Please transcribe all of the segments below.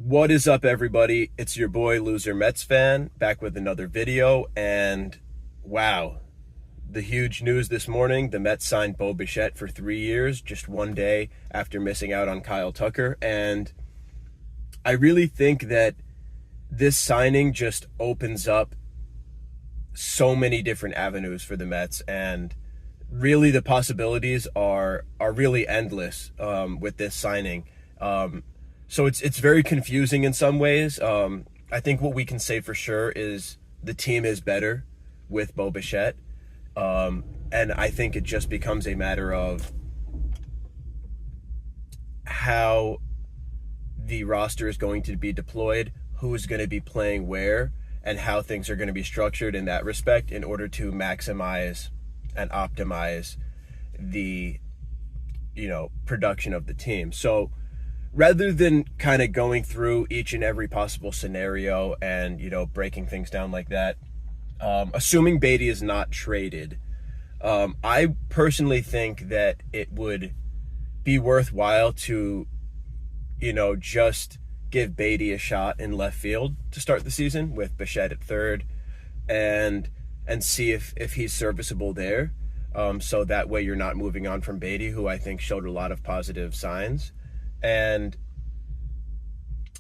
What is up, everybody? It's your boy Loser Mets fan back with another video. And wow, the huge news this morning: the Mets signed Bo Bichette for 3 years, just one day after missing out on Kyle Tucker. And I really think that this signing just opens up so many different avenues for the Mets, and really the possibilities are really endless with this signing. So it's very confusing in some ways. I think what we can say for sure is the team is better with Bo Bichette, and I think it just becomes a matter of how the roster is going to be deployed, who is going to be playing where, and how things are going to be structured in that respect in order to maximize and optimize the production of the team. So rather than kind of going through each and every possible scenario and breaking things down like that, assuming Beatty is not traded, I personally think that it would be worthwhile to just give Beatty a shot in left field to start the season with Bichette at third, and see if he's serviceable there. So that way you're not moving on from Beatty, who I think showed a lot of positive signs. And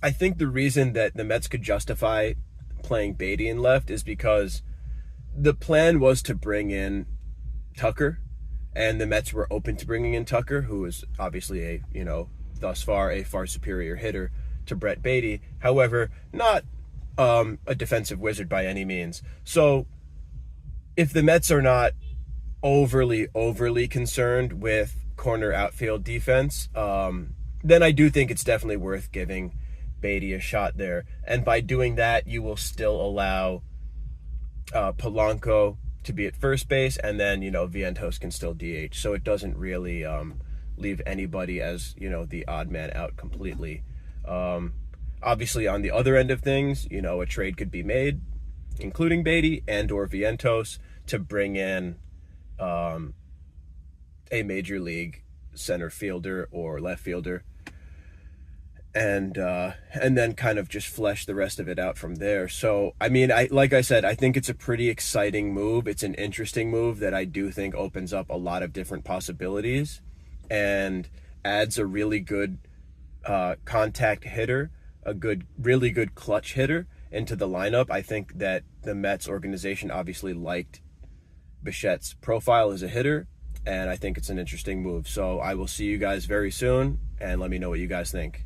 I think the reason that the Mets could justify playing Beatty in left is because the plan was to bring in Tucker, and the Mets were open to bringing in Tucker, who is obviously thus far a far superior hitter to Brett Beatty. However, not a defensive wizard by any means. So if the Mets are not overly concerned with corner outfield defense, then I do think it's definitely worth giving Beatty a shot there. And by doing that, you will still allow Polanco to be at first base, and then Vientos can still DH. So it doesn't really leave anybody as the odd man out completely. Obviously, on the other end of things, a trade could be made, including Beatty and or Vientos, to bring in a major league center fielder or left fielder, and then kind of just flesh the rest of it out from there. So like I said, I think it's a pretty exciting move. It's an interesting move that I do think opens up a lot of different possibilities and adds a really good contact hitter, a really good clutch hitter into the lineup. I think that the Mets organization obviously liked Bichette's profile as a hitter, and I think it's an interesting move. So I will see you guys very soon, and let me know what you guys think.